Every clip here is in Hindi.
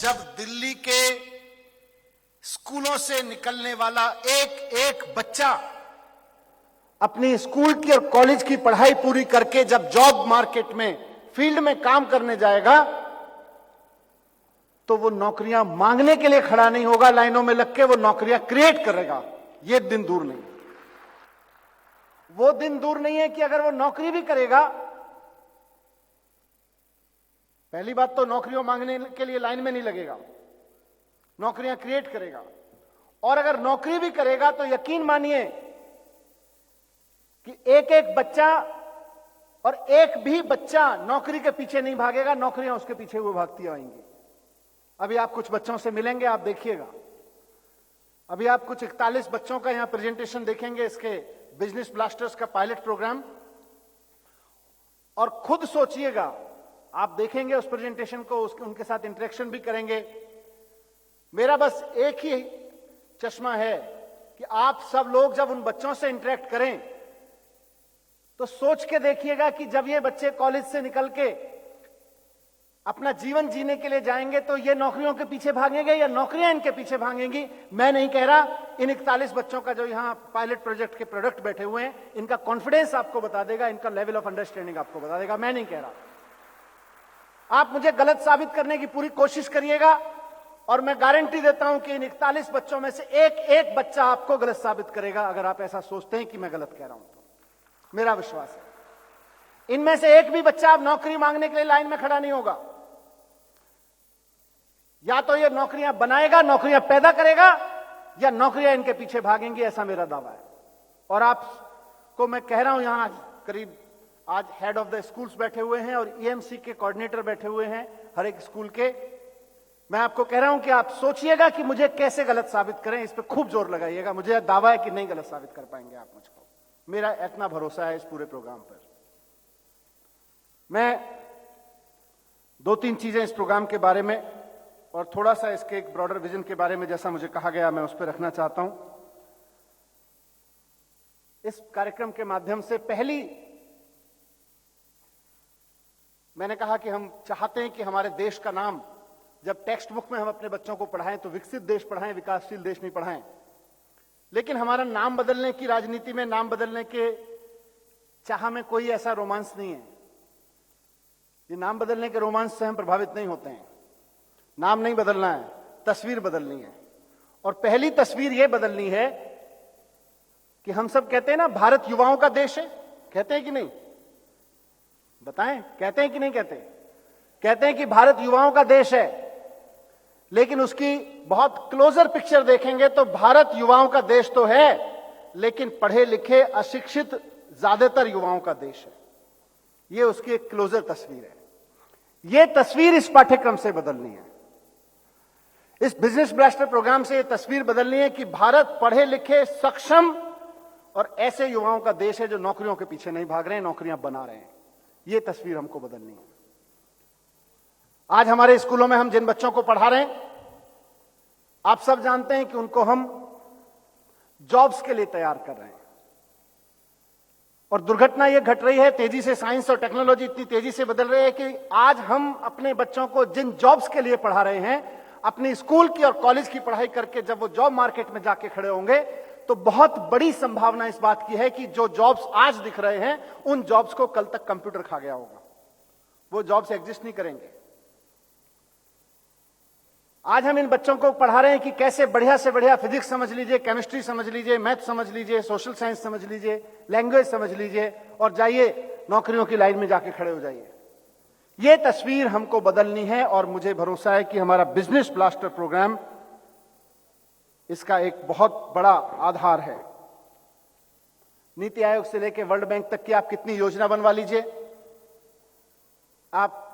जब दिल्ली के स्कूलों से निकलने वाला एक एक बच्चा अपनी स्कूल की और कॉलेज की पढ़ाई पूरी करके जब जॉब मार्केट में फील्ड में काम करने जाएगा तो वो नौकरियां मांगने के लिए खड़ा नहीं होगा लाइनों में लग के, वो नौकरियां क्रिएट करेगा। ये दिन दूर नहीं, वो दिन दूर नहीं है कि अगर वो नौकरी भी करेगा, पहली बात तो नौकरियों मांगने के लिए लाइन में नहीं लगेगा, नौकरियां क्रिएट करेगा। और अगर नौकरी भी करेगा तो यकीन मानिए कि एक एक बच्चा और एक भी बच्चा नौकरी के पीछे नहीं भागेगा, नौकरियां उसके पीछे वो भागती आएंगी। अभी आप कुछ बच्चों से मिलेंगे, आप देखिएगा। अभी आप कुछ 41 बच्चों का यहां प्रेजेंटेशन देखेंगे, इसके बिजनेस ब्लास्टर्स का पायलट प्रोग्राम, और खुद सोचिएगा, आप देखेंगे उस प्रेजेंटेशन को, उनके साथ इंटरेक्शन भी करेंगे। मेरा बस एक ही चश्मा है कि आप सब लोग जब उन बच्चों से इंटरेक्ट करें तो सोच के देखिएगा कि जब ये बच्चे कॉलेज से निकल के अपना जीवन जीने के लिए जाएंगे तो ये नौकरियों के पीछे भागेंगे या नौकरियां इनके पीछे भागेंगी। मैं नहीं कह रहा, इन 41 बच्चों का जो यहां पायलट प्रोजेक्ट के प्रोडक्ट बैठे हुए हैं, इनका कॉन्फिडेंस आपको बता देगा, इनका लेवल ऑफ अंडरस्टैंडिंग आपको बता देगा। मैं नहीं कह रहा, आप मुझे गलत साबित करने की पूरी कोशिश करिएगा और मैं गारंटी देता हूं कि इन 41 बच्चों में से एक एक बच्चा आपको गलत साबित करेगा अगर आप ऐसा सोचते हैं कि मैं गलत कह रहा हूं तो। मेरा विश्वास है इनमें से एक भी बच्चा अब नौकरी मांगने के लिए लाइन में खड़ा नहीं होगा। या तो ये नौकरियां बनाएगा, नौकरियां पैदा करेगा, या नौकरियां इनके पीछे भागेंगी, ऐसा मेरा दावा है। और आपको मैं कह रहा हूं, यहां करीब आज हेड ऑफ द स्कूल्स बैठे हुए हैं और ईएमसी के कोऑर्डिनेटर बैठे हुए हैं हर एक स्कूल के। मैं आपको कह रहा हूं कि आप सोचिएगा कि मुझे कैसे गलत साबित करें, इस पर खूब जोर लगाइएगा। मुझे दावा है कि नहीं गलत साबित कर पाएंगे आप मुझको, मेरा इतना भरोसा है इस पूरे प्रोग्राम पर। मैं 2-3 चीजें इस प्रोग्राम के बारे में और थोड़ा सा इसके एक ब्रॉडर विजन के बारे में, जैसा मुझे कहा गया, मैं उस पर रखना चाहता हूं। इस कार्यक्रम के माध्यम से पहली मैंने कहा कि हम चाहते हैं कि हमारे देश का नाम जब टेक्स्ट बुक में हम अपने बच्चों को पढ़ाएं तो विकसित देश पढ़ाएं, विकासशील देश नहीं पढ़ाएं। लेकिन हमारा नाम बदलने की राजनीति में, नाम बदलने के चाह में कोई ऐसा रोमांस नहीं है। ये नाम बदलने के रोमांस से हम प्रभावित नहीं होते हैं। नाम नहीं बदलना है, तस्वीर बदलनी है। और पहली तस्वीर यह बदलनी है कि हम सब कहते हैं ना भारत युवाओं का देश है, कहते हैं कि नहीं? बताएं, कहते हैं कि नहीं कहते? कहते हैं कि भारत युवाओं का देश है, लेकिन उसकी बहुत क्लोजर पिक्चर देखेंगे तो भारत युवाओं का देश तो है, लेकिन पढ़े लिखे अशिक्षित ज्यादातर युवाओं का देश है। यह उसकी एक क्लोजर तस्वीर है। यह तस्वीर इस पाठ्यक्रम से बदलनी है। इस बिजनेस ब्लास्टर प्रोग्राम से यह तस्वीर बदलनी है कि भारत पढ़े लिखे, सक्षम और ऐसे युवाओं का देश है जो नौकरियों के पीछे नहीं भाग रहे हैं, नौकरियां बना रहे हैं। यह तस्वीर हमको बदलनी है। आज हमारे स्कूलों में हम जिन बच्चों को पढ़ा रहे हैं, आप सब जानते हैं कि उनको हम जॉब्स के लिए तैयार कर रहे हैं। और दुर्घटना यह घट रही है, तेजी से साइंस और टेक्नोलॉजी इतनी तेजी से बदल रही है कि आज हम अपने बच्चों को जिन जॉब्स के लिए पढ़ा रहे हैं, अपनी स्कूल की और कॉलेज की पढ़ाई करके जब वो जॉब मार्केट में जाके खड़े होंगे तो बहुत बड़ी संभावना इस बात की है कि जो जॉब्स आज दिख रहे हैं उन जॉब्स को कल तक कंप्यूटर खा गया होगा। वो जॉब्स एग्जिस्ट नहीं करेंगे। आज हम इन बच्चों को पढ़ा रहे हैं कि कैसे बढ़िया से बढ़िया फिजिक्स समझ लीजिए, केमिस्ट्री समझ लीजिए, मैथ समझ लीजिए, सोशल साइंस समझ लीजिए, लैंग्वेज समझ लीजिए और जाइए नौकरियों की लाइन में जाके खड़े हो जाइए। यह तस्वीर हमको बदलनी है और मुझे भरोसा है कि हमारा बिजनेस ब्लास्टर प्रोग्राम इसका एक बहुत बड़ा आधार है। नीति आयोग से लेकर वर्ल्ड बैंक तक की आप कितनी योजना बनवा लीजिए, आप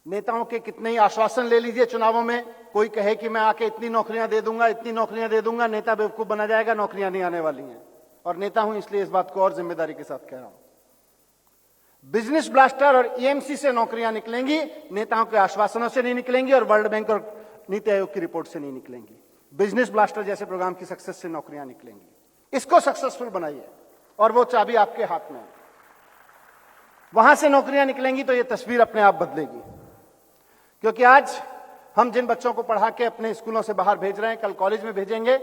नेताओं के कितने ही आश्वासन ले लीजिए चुनावों में, कोई कहे कि मैं आके इतनी नौकरियां दे दूंगा, इतनी नौकरियां दे दूंगा, नेता बेवकूफ बना जाएगा, नौकरियां नहीं आने वाली हैं। और नेता हूं इसलिए इस बात को और जिम्मेदारी के साथ कह रहा हूं। बिजनेस ब्लास्टर और ईएमसी से नौकरियां निकलेंगी, नेताओं के आश्वासनों से नहीं निकलेंगी और वर्ल्ड बैंक और नीति आयोग की रिपोर्ट से नहीं निकलेंगी। बिजनेस ब्लास्टर जैसे प्रोग्राम की सक्सेस से नौकरियां निकलेंगी। इसको सक्सेसफुल बनाइए और वो चाबी आपके हाथ में है। वहां से नौकरियां निकलेंगी तो ये तस्वीर अपने आप बदलेगी। क्योंकि आज हम जिन बच्चों को पढ़ा के अपने स्कूलों से बाहर भेज रहे हैं, कल कॉलेज में भेजेंगे,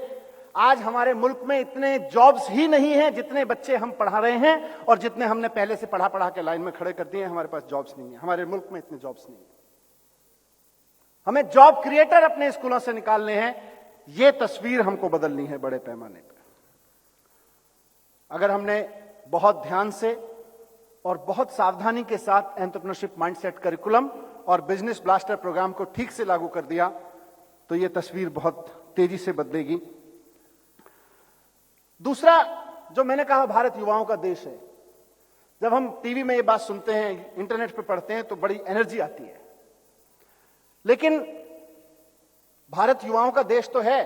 आज हमारे मुल्क में इतने जॉब्स ही नहीं हैं जितने बच्चे हम पढ़ा रहे हैं और जितने हमने पहले से पढ़ा के लाइन में खड़े कर दिए हैं। हमारे पास जॉब्स नहीं है, हमारे मुल्क में इतने जॉब्स नहीं है। हमें जॉब क्रिएटर अपने स्कूलों से निकालने हैं। यह तस्वीर हमको बदलनी है बड़े पैमाने पर। अगर हमने बहुत ध्यान से और बहुत सावधानी के साथ एंटरप्रेन्योरशिप माइंडसेट करिकुलम और बिजनेस ब्लास्टर प्रोग्राम को ठीक से लागू कर दिया तो यह तस्वीर बहुत तेजी से बदलेगी। दूसरा, जो मैंने कहा, भारत युवाओं का देश है। जब हम टीवी में ये बात सुनते हैं, इंटरनेट पे पढ़ते हैं, तो बड़ी एनर्जी आती है। लेकिन भारत युवाओं का देश तो है,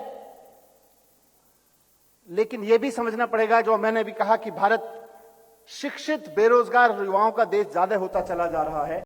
लेकिन यह भी समझना पड़ेगा, जो मैंने भी कहा, कि भारत शिक्षित बेरोजगार युवाओं का देश ज्यादा होता चला जा रहा है।